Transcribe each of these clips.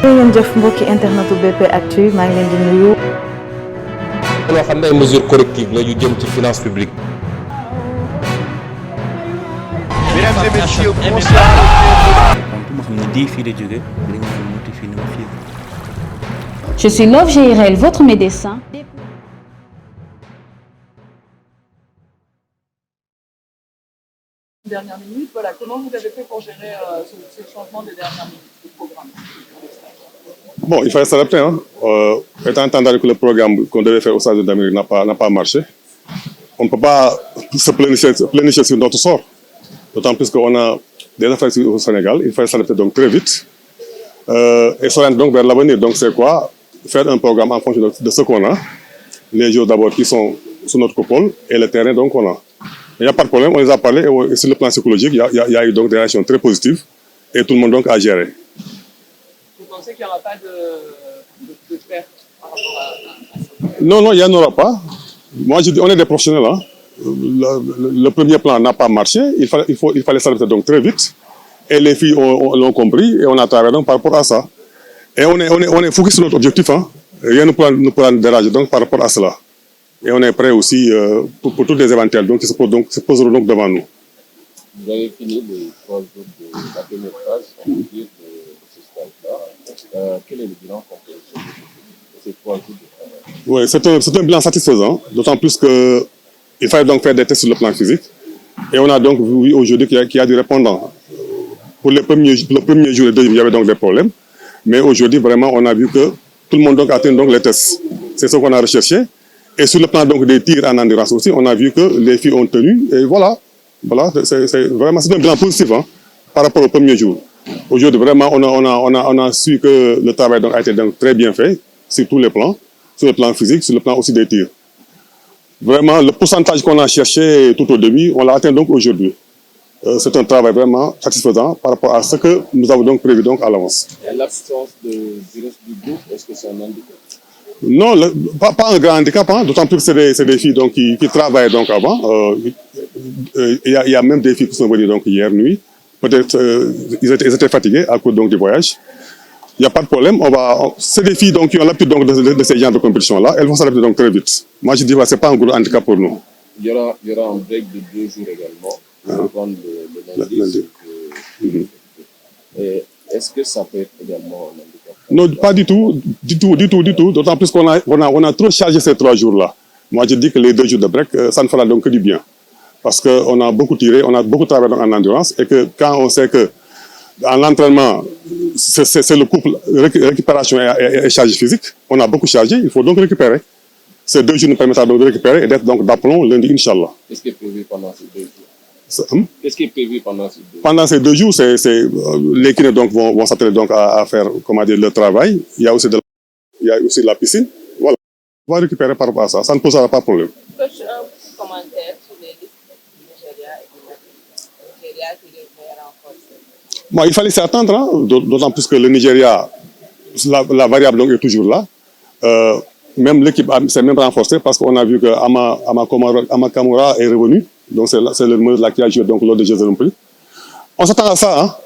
ngeen jëf mbokki internetu BP Actu maa ngi leen di nuyu. loo xam ne ay mesures correctives la yu jëm ci finance publique. Mesdames et messieurs, bonsoir. Je suis Love GRL, votre médecin. Dernière minute, voilà, comment vous avez fait pour gérer ce changement des dernières minutes du programme? Bon, il fallait s'adapter. Étant entendu que le programme qu'on devait faire au Stade d'Amérique n'a pas marché, on ne peut pas se plénicher sur notre sort. D'autant plus qu'on a des affaires au Sénégal, il fallait s'adapter donc très vite et s'orienter donc vers l'avenir. Donc c'est quoi? Faire un programme en fonction de ce qu'on a. Les joueurs d'abord qui sont sur notre coupole et le terrain donc qu'on a. Il n'y a pas de problème, on les a parlé et sur le plan psychologique, il y a eu donc des réactions très positives et tout le monde donc a géré. Vous pensez qu'il n'y aura pas de perte par rapport à ça? Non, il n'y en aura pas. Moi je dis, on est des professionnels. Le premier plan n'a pas marché, il fallait s'adapter donc très vite. Et les filles l'ont compris et on a travaillé donc par rapport à ça. Et on est focus sur notre objectif. Rien ne pourra nous déranger donc par rapport à cela. Et on est prêt aussi pour tous les éventuels donc, qui se poseront donc devant nous. Vous avez fini les 3 jours de la première phase, on peut dire, de ce stage-là. Quel est le bilan complet de ces 3 jours de travail? Oui, c'est un bilan satisfaisant, d'autant plus qu'il fallait donc faire des tests sur le plan physique. Et on a donc vu aujourd'hui qu'il y a des répondants. Pour le premier jour et le deuxième, il y avait donc des problèmes. Mais aujourd'hui, vraiment, on a vu que tout le monde donc atteint donc les tests. C'est ce qu'on a recherché. Et sur le plan donc des tirs en endurance aussi, on a vu que les filles ont tenu. Et voilà, c'est un bilan positif par rapport au premier jour. Aujourd'hui, vraiment, on a su que le travail donc a été donc très bien fait sur tous les plans, sur le plan physique, sur le plan aussi des tirs. Vraiment, le pourcentage qu'on a cherché tout au début, on l'a atteint donc aujourd'hui. C'est un travail vraiment satisfaisant par rapport à ce que nous avons donc prévu donc à l'avance. L'absence de reste du groupe, est-ce que c'est un handicap? Non, pas un grand handicap, d'autant plus que c'est des filles donc, qui travaillent donc avant. Il y a même des filles qui sont venues donc hier nuit. Peut-être ils étaient fatigués à cause donc du voyage. Il n'y a pas de problème. C'est des filles donc, qui ont l'habitude donc, de ces genres de compétition-là. Elles vont s'adapter donc très vite. Moi, je dis que ce n'est pas un gros handicap pour nous. Il y aura un break de 2 jours également. Pour prendre le lundi. Est-ce que ça peut être également un handicap? Non, pas du tout. D'autant plus qu'on a trop chargé ces 3 jours-là. Moi, je dis que les 2 jours de break, ça ne fera donc que du bien. Parce qu'on a beaucoup tiré, on a beaucoup travaillé en endurance. Et que quand on sait que dans l'entraînement, c'est le couple récupération et charge physique, on a beaucoup chargé, il faut donc récupérer. Ces 2 jours nous permettent donc de récupérer et d'être donc d'aplomb lundi, Inch'Allah. Qu'est-ce qui est prévu pendant ces 2 jours? Qu'est-ce qui est prévu pendant ces 2 jours? Pendant ces 2 jours, les kinés donc vont s'atteler donc à faire le travail. Il y a aussi de la piscine. Voilà. On va récupérer par rapport à ça. Ça ne posera pas de problème. Coach, un commentaire sur les listes du Nigeria et du Nigeria qui devrait renforcer. Bon, il fallait s'y attendre, d'autant plus que le Nigeria, la variable donc est toujours là. Même l'équipe s'est même renforcée parce qu'on a vu que Ama Kamura est revenu. Donc c'est le meneur qui a joué donc, lors des Jeux Olympiques. On s'attend à ça.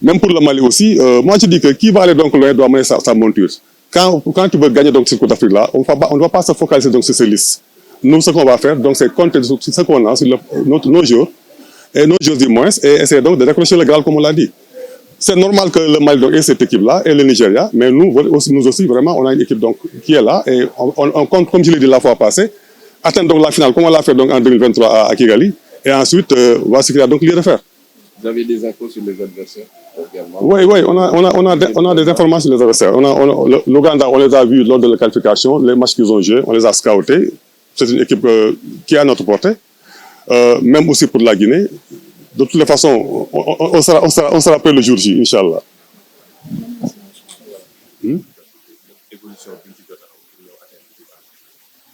Même pour le Mali aussi. Moi je dis que qui va aller donc loin doit mener sa monture. Quand tu veux gagner donc, cette Coupe d'Afrique là, on ne va pas se focaliser donc, sur ces listes. Nous, ce qu'on va faire, c'est compter sur ce qu'on a, sur nos joueurs, et nos joueurs du moins, et essayer donc de décrocher le Graal comme on l'a dit. C'est normal que le Mali donc, ait cette équipe-là, et le Nigeria, mais nous aussi, vraiment, on a une équipe donc, qui est là, et on compte, comme je l'ai dit la fois passée, atteindre donc, la finale, comme on l'a fait donc, en 2023 à Kigali, et ensuite, on va se créer donc lieu de faire. Vous avez des infos sur les adversaires également? Oui, on a des informations sur les adversaires. L'Ouganda, on les a vus lors de la qualification, les matchs qu'ils ont joués, on les a scoutés. C'est une équipe qui est à notre portée, même aussi pour la Guinée. De toutes les façons, on sera prêt le jour J, Inch'Allah.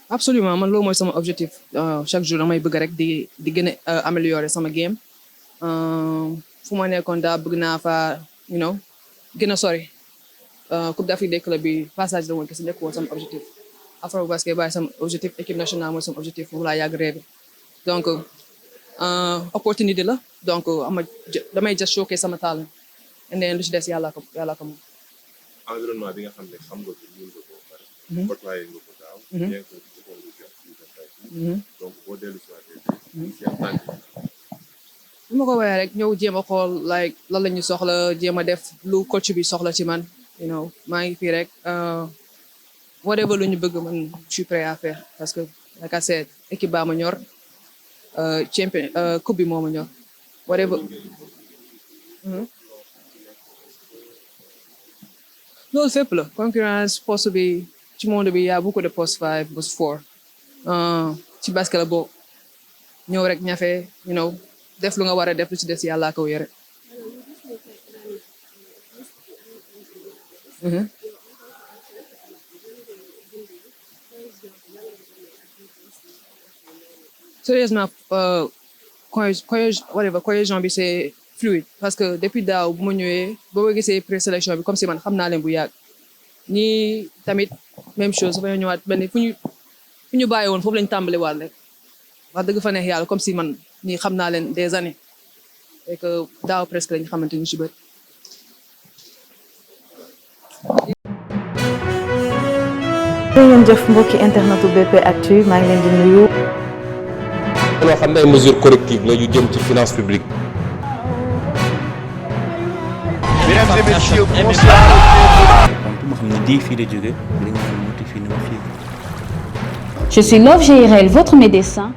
Absolument, man loolu mooy sama objectif chaque jour damay bëgg rek di gën a améliorer sama game fu ma nekkoon daa bëgg naa fa gën a sori Coupe d'Afrique des clubs bi passage la woon kese nekk woon sama objectif Afrobasket bàyyi sama objectif équipe nationale mooy sama objectif moom laa yàgg rêvé donc opportunité la donc damay just showcase sama talent and then lu ci des yàlla ko moom. environnement bi nga xam ne xam nga ko mën nga ko pare. côtoyé nga ko daaw. bien que defoon nga ci plus de temps. donc boo dellu si waatee ci en tant que. bu ma ko waxee rek ñëw jéem a xool like lan la ñu soxla jéem a def lu coach bi soxla ci man you know maa ngi fii rek whatever lu ñu bëgg man je suis prêt à faire parce que like I said équipe baa ma ñor champion coupe bi moo ma ñor whatever. loolu fépp la concurrence poste bi ci monde bi y a beaucoup de poste 5 poste 4 ci basket la boo ñëw rek ñafe you know def lu nga war a def lu ci des yàlla ko yore. Sérieusement cohésion bi c'est fluide parce que depuis daaw bu ma ñëwee boo ma gisee présélection bi comme si man xam naa leen bu yàgg ñii tamit même chose dafa ñëwaat benn fu ñu bàyyi woon foofu lañu tàmbali waat rek wax dëgg fa neex yàlla comme si man ñii xam naa leen des années et que daaw presque lañu xamante ñu ci bëri. ngeen jëf mbokki internetu BP Actu maa ngi leen di nuyu. loo xam ne ay mesures correctives la yu jëm ci finance publique. Mesdames et messieurs, bonsoir. ma xam ne di fii la jóge li ñu muti fii ni ma fii. Je suis Love GRL, votre médecin.